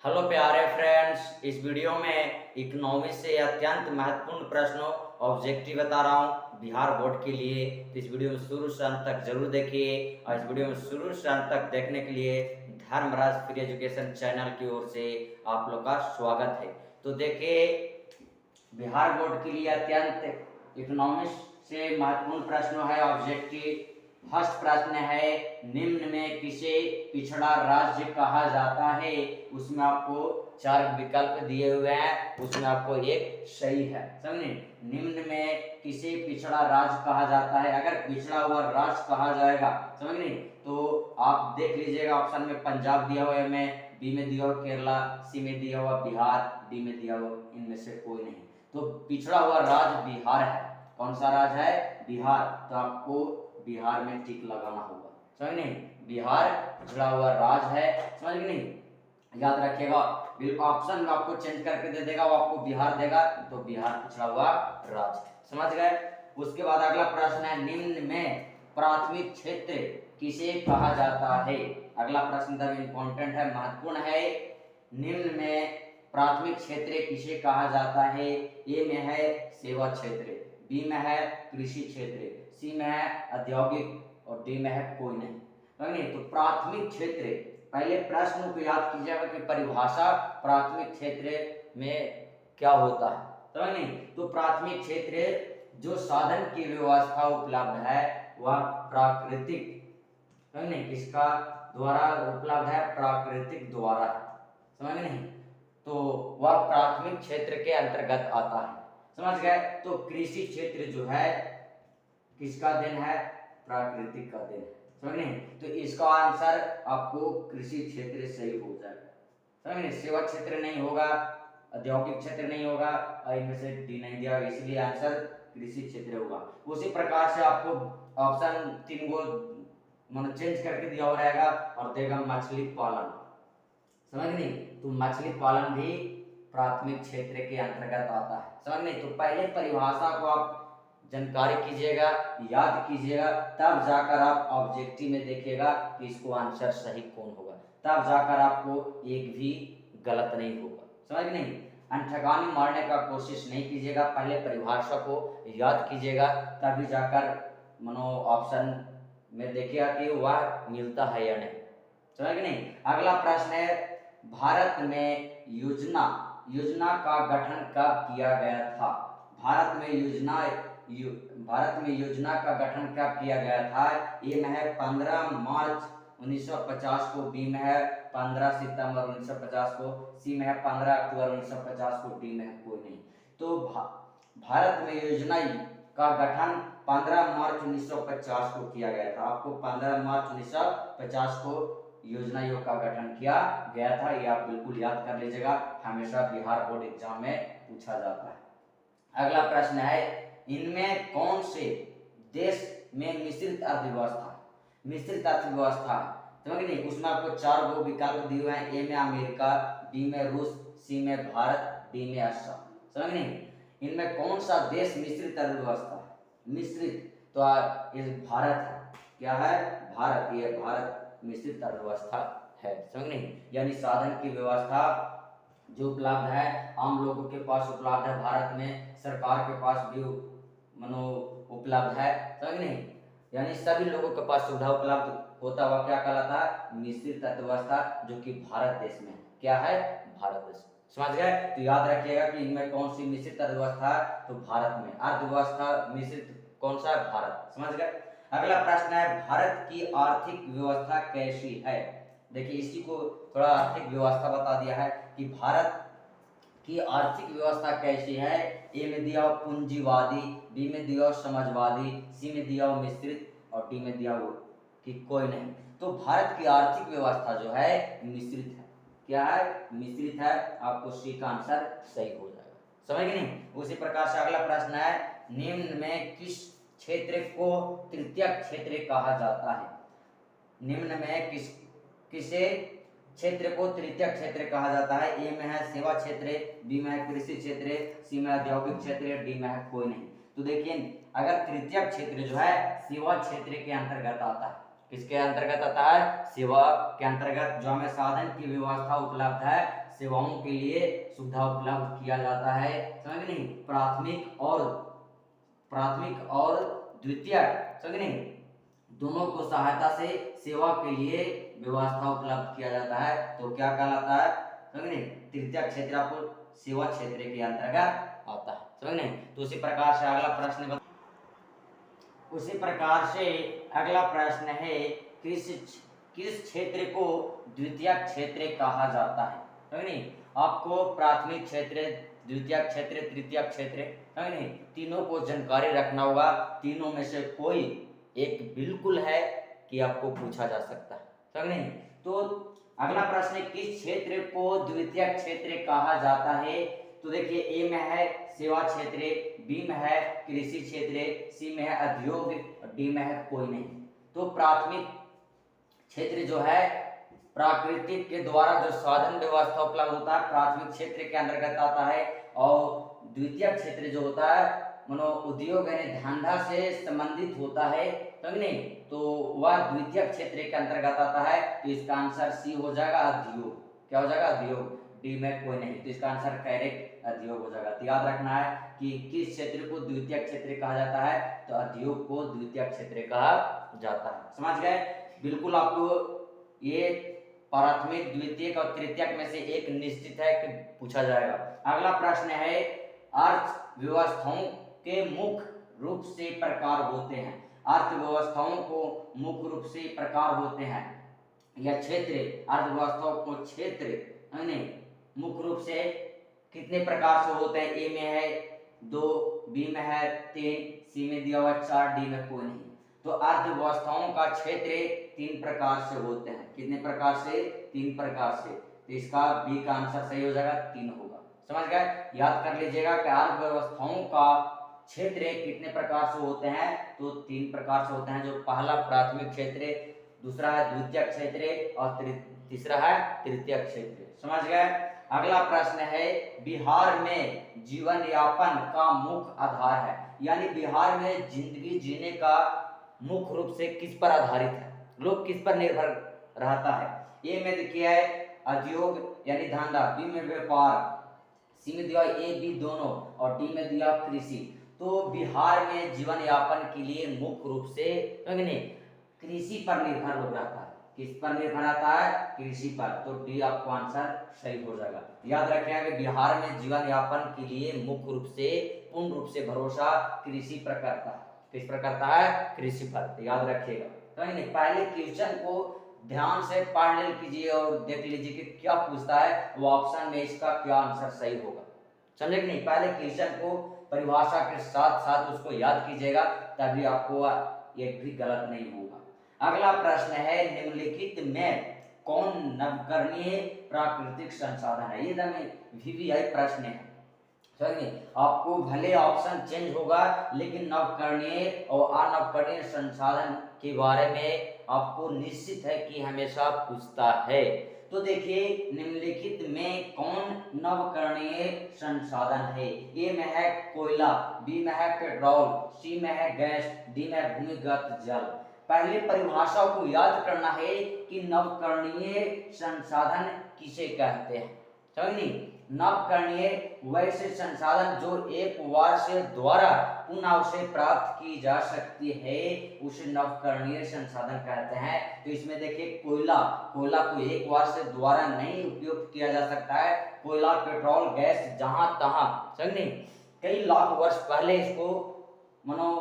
Hello प्यारे friends, इस video में इकोनॉमिक्स से अत्यंत महत्वपूर्ण प्रश्नों ऑब्जेक्टिव बता रहा हूँ बिहार बोर्ड के लिए। तो इस वीडियो में शुरू से अंत तक जरूर देखिए और इस वीडियो में शुरू से अंत तक देखने के लिए धर्मराज फ्री एजुकेशन चैनल की ओर से आप लोग का स्वागत है। तो देखिए, बिहार बोर्ड के लिए अत्यंत इकोनॉमिक्स से महत्वपूर्ण प्रश्न है ऑब्जेक्टिव। फर्स्ट प्रश्न है, निम्न में किसे पिछड़ा राज्य कहा जाता है। उसमें आपको चार विकल्प दिए हुए हैं, उसमें आपको एक सही है। समझे, निम्न में किसे पिछड़ा राज्य कहा जाता है। अगर पिछड़ा हुआ राज्य कहा जाएगा, समझ नहीं, तो आप देख लीजिएगा ऑप्शन में पंजाब दिया हुआ है, में बी में दिया हुआ केरला, सी में दिया हुआ बिहार, डी में दिया हुआ इनमें से कोई नहीं। तो पिछड़ा हुआ राज्य बिहार है। कौन सा राज्य है? बिहार। तो आपको बिहार में टिक लगाना होगा। समझ नहीं, बिहार पिछड़ा हुआ राज्य है। समझ नहीं, याद रखिएगा। ऑप्शन में आपको चेंज करके दे देगा, वो आपको बिहार देगा, तो बिहार पिछड़ा हुआ राज्य। समझ गए। उसके बाद अगला प्रश्न है, निम्न में प्राथमिक क्षेत्र किसे कहा जाता है। अगला प्रश्न एकदम इंपॉर्टेंट है, महत्वपूर्ण है। निम्न में प्राथमिक क्षेत्र किसे कहा जाता है। ए में है सेवा क्षेत्र, बी में है कृषि क्षेत्र, सी में है औद्योगिक और डी में है कोई नहीं। तो प्राथमिक क्षेत्र, पहले प्रश्न को याद कीजिएगा कि परिभाषा प्राथमिक क्षेत्र में क्या होता है। समझ नहीं, तो प्राथमिक क्षेत्र जो साधन की व्यवस्था उपलब्ध है वह प्राकृतिक, समझ नहीं, किसका द्वारा उपलब्ध है, प्राकृतिक द्वारा। समझ नहीं, तो वह प्राथमिक क्षेत्र के अंतर्गत आता है। समझ गए। तो कृषि क्षेत्र जो है किसका देन है, प्राकृतिक का देन है। समझ नहीं, तो इसका आंसर आपको कृषि क्षेत्र सही हो जाएगा। समझ नहीं, सेवा क्षेत्र नहीं होगा, औद्योगिक क्षेत्र नहीं होगा और इनमें से डी नहीं दिया, इसलिए आंसर कृषि क्षेत्र होगा। उसी प्रकार से आपको ऑप्शन तीन को मतलब चेंज करके दिया हो रहेगा और देगा मछली पालन। समझ नहीं, तो मछली पालन भी प्राथमिक क्षेत्र के अंतर्गत आता है। समझ नहीं, तो पहले परिभाषा को आप जानकारी कीजिएगा, याद कीजिएगा, तब जाकर आप ऑब्जेक्टिव में देखिएगा कि इसको आंसर सही कौन होगा, तब जाकर आपको एक भी गलत नहीं होगा। समझ नहीं, अंठगानी मारने का कोशिश नहीं कीजिएगा, पहले परिभाषा को याद कीजिएगा, तभी जाकर मनो ऑप्शन में देखिएगा कि वह मिलता है या नहीं। समझ नहीं। अगला प्रश्न है, भारत में योजना का गठन कब किया गया था। भारत में योजना का गठन कब किया गया था। ए में है 15 मार्च 1950 को, बी में है 15 सितंबर 1950 को, सी में है 15 अक्टूबर 1950 को, डी में है कोई नहीं। तो भारत में योजना का गठन 15 मार्च 1950 को किया गया था। आपको 15 मार्च 1950 को योजना आयोग का गठन किया गया था, ये आप बिल्कुल याद कर लीजिएगा, हमेशा बिहार बोर्ड एग्जाम में पूछा जाता है। अगला प्रश्न है, इनमें कौन से देश में मिश्रित अर्थव्यवस्था समझ नहीं, उसमें आपको चार गो विकल्प दिए हुए हैं, ए में अमेरिका, बी में रूस, सी में भारत, डी में असम। समझ नहीं, इनमें कौन सा देश मिश्रित अर्थव्यवस्था है। मिश्रित तो ये भारत है। क्या है? भारत। ये भारत मिश्रित अर्थव्यवस्था है। समझ नहीं, यानी साधन की व्यवस्था जो उपलब्ध है आम लोगों के पास उपलब्ध है भारत में, सरकार के पास भी मनो उपलब्ध है। समझ नहीं, यानी सभी लोगों के पास सुविधा उपलब्ध होता हुआ क्या कहलाता है, मिश्रित अर्थव्यवस्था, जो कि भारत देश में है। क्या है? भारत देश। समझ गए। तो याद रखिएगा कि इनमें कौन सी मिश्रित अर्थव्यवस्था है, तो भारत में अर्थव्यवस्था मिश्रित कौन सा है, भारत। समझ गए। अगला प्रश्न है, भारत की आर्थिक व्यवस्था कैसी है। देखिए, इसी को थोड़ा आर्थिक व्यवस्था बता दिया है कि भारत की आर्थिक व्यवस्था कैसी है। ए में दिया हो पूंजीवादी, बी में दिया हो समाजवादी, सी में दिया हो मिश्रित और डी में दिया हो कि कोई नहीं। तो भारत की आर्थिक व्यवस्था जो है मिश्रित है। क्या है? मिश्रित है। आपको सी का आंसर सही हो जाएगा। समझ गए नहीं। उसी प्रकार से अगला प्रश्न है, निम्न में किस क्षेत्र को तृतीय क्षेत्र कहा जाता है। निम्न में किसे क्षेत्र को तृतीय क्षेत्र कहा जाता है। ए में है सेवा क्षेत्र, बी में है कृषि क्षेत्र, सी में औद्योगिक क्षेत्र, डी में है कोई नहीं। तो देखिए, अगर तृतीय क्षेत्र जो है सेवा क्षेत्र के अंतर्गत आता है। किसके अंतर्गत आता है? सेवा के अंतर्गत जो हमें साधन की व्यवस्था उपलब्ध है, सेवाओं के लिए सुविधा उपलब्ध किया जाता है। समझ नहीं? प्राथमिक और द्वितीयक, समझ नहीं, दोनों को सहायता से सेवा के लिए व्यवस्था उपलब्ध किया जाता है, तो क्या कहलाता है? समझ नहीं? तृतीयक क्षेत्र आपको सेवा क्षेत्र के अंतर्गत आता है। समझ नहीं? तो उसी प्रकार से अगला प्रश्न है, किस क्षेत्र को द्वितीयक क्षेत्र कहा जाता है? समझ नहीं? आपको प्राथमिक क्षेत्र, द्वितीयक क्षेत्र, तृतीयक क्षेत्र, समझ नहीं, तीनों को जानकारी रखना होगा। तीनों में से कोई एक बिल्कुल है कि आपको पूछा जा सकता है। समझ नहीं? तो अगला प्रश्न है, किस क्षेत्र को द्वितीयक क्षेत्र कहा जाता है? तो देखिए, ए में है सेवा क्षेत्र, बी में है कृषि क्षेत्र, सी में है उद्योग और डी में है कोई नहीं। तो प्राथमिक क्षेत्र जो है प्राकृतिक के द्वारा जो साधन व्यवस्था उपलब्ध होता है, प्राथमिक क्षेत्र के अंतर्गत आता है। और द्वितीयक क्षेत्र जो होता है मनो उद्योग यानी धंधा से संबंधित होता है, समझे? तो वह द्वितीयक क्षेत्र के अंतर्गत आता है। तो इसका आंसर सी हो जाएगा, उद्योग। क्या हो जाएगा? उद्योग। डी में कोई नहीं, तो इसका आंसर करेक्ट उद्योग हो जाएगा। तो याद रखना है कि किस क्षेत्र को द्वितीयक क्षेत्र कहा जाता है, तो उद्योग को द्वितीयक क्षेत्र कहा जाता है। समझ गए? बिल्कुल आपको ये प्राथमिक, द्वितीयक और तृतीयक में से एक निश्चित है कि पूछा जाएगा। अगला प्रश्न है, अर्थव्यवस्थाओं के मुख्य रूप से प्रकार होते हैं। अर्थव्यवस्थाओं को मुख्य रूप से प्रकार होते हैं या क्षेत्र, अर्थव्यवस्थाओं को क्षेत्र मुख्य रूप से कितने प्रकार से होते हैं? ए में है 2, बी में है 3, सी में दिया हुआ 4, डी में कोई नहीं। तो अर्थव्यवस्थाओं का क्षेत्र 3 प्रकार से होते हैं। कितने प्रकार से? 3 प्रकार से। तो इसका बी का आंसर सही हो जाएगा, 3 होगा। समझ गए? याद कर लीजिएगा कि अर्थव्यवस्थाओं का क्षेत्र कितने प्रकार से होते हैं, तो 3 प्रकार से होते हैं। जो पहला प्राथमिक क्षेत्र, दूसरा है द्वितीयक क्षेत्र और तीसरा है तृतीयक क्षेत्र। समझ गए? अगला प्रश्न है, बिहार में जीवन यापन का मुख्य आधार है, यानी बिहार में जिंदगी जीने का मुख्य रूप से किस पर आधारित है, लोग किस पर निर्भर रहता है? ए में देखिए है उद्योग यानी धंधा, बी में व्यापार, सी में दिया ए बी दोनों और डी में दिया कृषि। तो बिहार में जीवन यापन के लिए मुख्य रूप से कृषि पर निर्भर लोग रहता है। किस पर निर्भर रहता है? कृषि पर। तो डी आपको आंसर सही हो जाएगा। याद रखिएगा कि बिहार में जीवन यापन के लिए मुख्य रूप से, पूर्ण रूप से भरोसा कृषि पर करता है। किस पर करता है? कृषि पर। तो याद रखिएगा। तो पहले क्वेश्चन को ध्यान से पढ़ लीजिए और देख लीजिए कि क्या पूछता है, वो ऑप्शन में इसका क्या आंसर सही होगा। समझे कि नहीं? पहले क्वेश्चन को परिभाषा के साथ साथ उसको याद कीजिएगा, तभी आपको एक भी गलत नहीं होगा। अगला प्रश्न है, निम्नलिखित में कौन नवकरणीय प्राकृतिक संसाधन है? ये VVI प्रश्न है। आपको भले ऑप्शन चेंज होगा, लेकिन नवकरणीय और अनवकरणीय संसाधन के बारे में आपको निश्चित है कि हमेशा पूछता है। तो देखिए, निम्नलिखित में कौन नवकरणीय संसाधन है? ए में है कोयला, बी में है पेट्रोल, सी में है गैस, डी में है भूमिगत जल। पहले परिभाषा को याद करना है कि नवकरणीय संसाधन किसे कहते हैं। समझ? नवकरणीय वैसे संसाधन जो एक वर्ष द्वारा पुनः उसे प्राप्त की जा सकती है, उसे नवकरणीय संसाधन कहते हैं। तो इसमें देखिए, कोयला को एक वर्ष द्वारा नहीं उपयोग किया जा सकता है। कोयला, पेट्रोल, गैस जहां तहां, समझे, कई लाख वर्ष पहले इसको मानो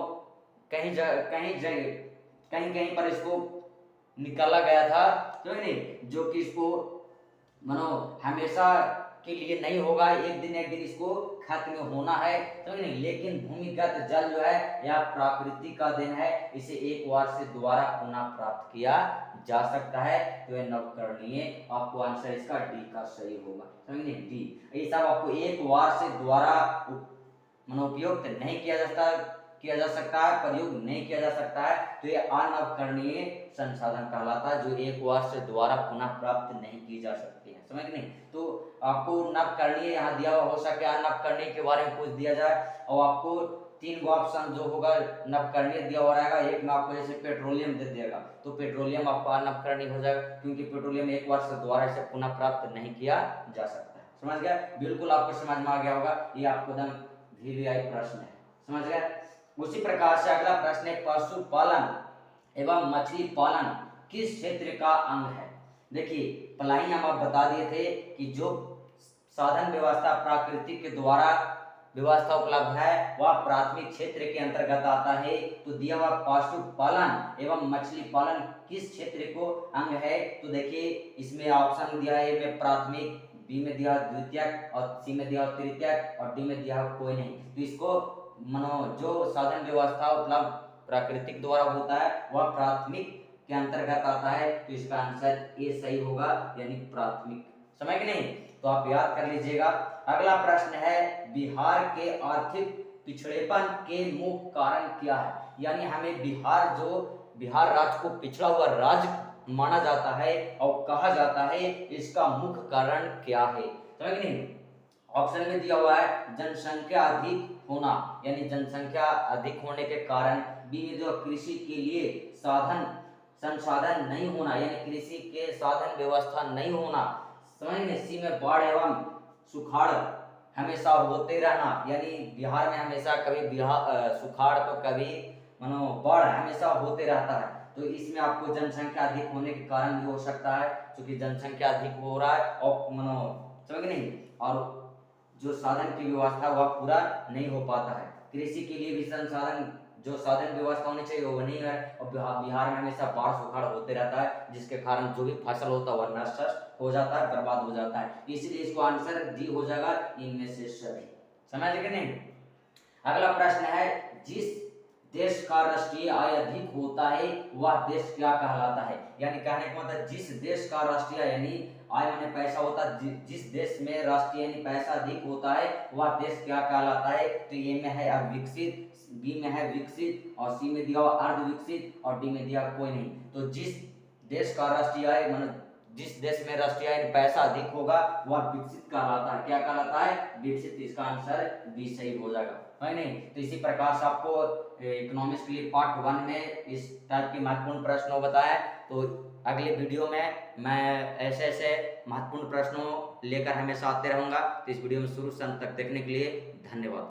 कहीं पर इसको निकाला गया था, समझे, जो कि इसको मानो हमेशा के लिए नहीं होगा, एक दिन इसको खत्म होना है, समझे। लेकिन भूमिगत जल जो है यह प्रकृति का देन है, इसे एक बार से दोबारा पुनः प्राप्त किया जा सकता है। तो यह नवकरणीय, आपको आंसर इसका डी का सही होगा। समझे? डी। ये सब आपको एक बार से दोबारा उपयोग नहीं किया जा सकता है, प्रयोग नहीं किया जा सकता है, तो ये अनवकरणीय संसाधन कहलाता है, जो एक बार से दोबारा पुनः प्राप्त नहीं की जा सकती है। समझ नहीं? तो आपको नवकरणीय यहाँ दिया हुआ, हो सके अनवकरणीय के बारे में पूछ दिया जाए और आपको तीन गो ऑप्शन जो होगा नवकरणीय दिया हो रहेगा, एक में आपको जैसे पेट्रोलियम दे देगा तो पेट्रोलियम आपका नवकरणीय हो जाएगा, क्योंकि पेट्रोलियम एक बार से दोबारा से पुनः प्राप्त नहीं किया जा सकता है। समझ गया? बिल्कुल आपको समझ में आ गया होगा, ये आपको एकदम वीवीआई प्रश्न है। समझ गया? उसी प्रकार से अगला प्रश्न है, पशुपालन एवं मछली पालन किस क्षेत्र का अंग है? देखिए पहले हम आप बता दिए थे कि जो साधन व्यवस्था प्रकृति के द्वारा व्यवस्था उपलब्ध है वह प्राथमिक क्षेत्र के अंतर्गत आता है। तो दिया हुआ पशुपालन एवं मछली पालन किस क्षेत्र को अंग है? तो देखिए इसमें ऑप्शन दिया है, ए में प्राथमिक, बी में दिया द्वितीयक और सी में दिया तृतीयक और डी में दिया कोई नहीं। तो इसको मानो जो साधन व्यवस्था उपलब्ध प्राकृतिक द्वारा होता है वह प्राथमिक के अंतर्गत आता है। तो इसका आंसर ए सही होगा, यानी प्राथमिक। समझ गए नहीं? तो आप याद कर लीजिएगा। अगला प्रश्न है, बिहार के आर्थिक पिछड़ेपन के मुख्य कारण क्या है? यानी हमें बिहार राज्य को पिछड़ा हुआ राज्य माना जाता है और कहा जाता है, इसका मुख्य कारण क्या है? समझ गए नहीं? ऑप्शन में दिया हुआ है जनसंख्या अधिक होना, यानी जनसंख्या अधिक होने के कारण। बी में जो कृषि के लिए संसाधन नहीं होना, यानी कृषि के साधन व्यवस्था नहीं होना। समझ। सी में बाढ़ एवं सुखाड़ हमेशा होते रहना, यानी बिहार में हमेशा कभी सुखाड़ तो कभी मानो बाढ़ हमेशा होते रहता है। तो इसमें आपको जनसंख्या अधिक होने के कारण भी हो सकता है, क्योंकि जनसंख्या अधिक हो रहा है और मानो समझ नहीं, और जो साधन की व्यवस्था वह पूरा नहीं हो पाता है। कृषि के लिए भी संसाधन जो साधन व्यवस्था होनी चाहिए वो नहीं है, और बिहार में हमेशा बाढ़ सुखाड़ होते रहता है, जिसके कारण जो भी फसल होता है वह नष्ट हो जाता है, बर्बाद हो जाता है। इसलिए इसको आंसर डी हो जाएगा इनमें से सभी। समझ गए नहीं? अगला प्रश्न है, जिस देश का राष्ट्रीय आय अधिक होता है वह देश क्या कहलाता है? यानी कहने का मतलब जिस देश का राष्ट्रीय यानी आय माने पैसा होता है, जिस देश में राष्ट्रीय यानी पैसा अधिक होता है वह देश क्या कहलाता है? तो ए में है अविकसित, बी में है विकसित और सी में दिया अर्ध विकसित और डी में दिया कोई नहीं। तो जिस देश का राष्ट्रीय आय माने जिस देश में राष्ट्रीय आय पैसा अधिक होगा वह विकसित कहलाता है। क्या कहलाता है? विकसित। इसका आंसर बी सही हो जाएगा, है नहीं? तो इसी प्रकार से आपको इकोनॉमिक्स के लिए पार्ट 1 में इस टाइप के महत्वपूर्ण प्रश्नों बताया। तो अगले वीडियो में मैं ऐसे ऐसे महत्वपूर्ण प्रश्नों लेकर हमेशा आते रहूंगा। तो इस वीडियो में शुरू से अंत तक देखने के लिए धन्यवाद।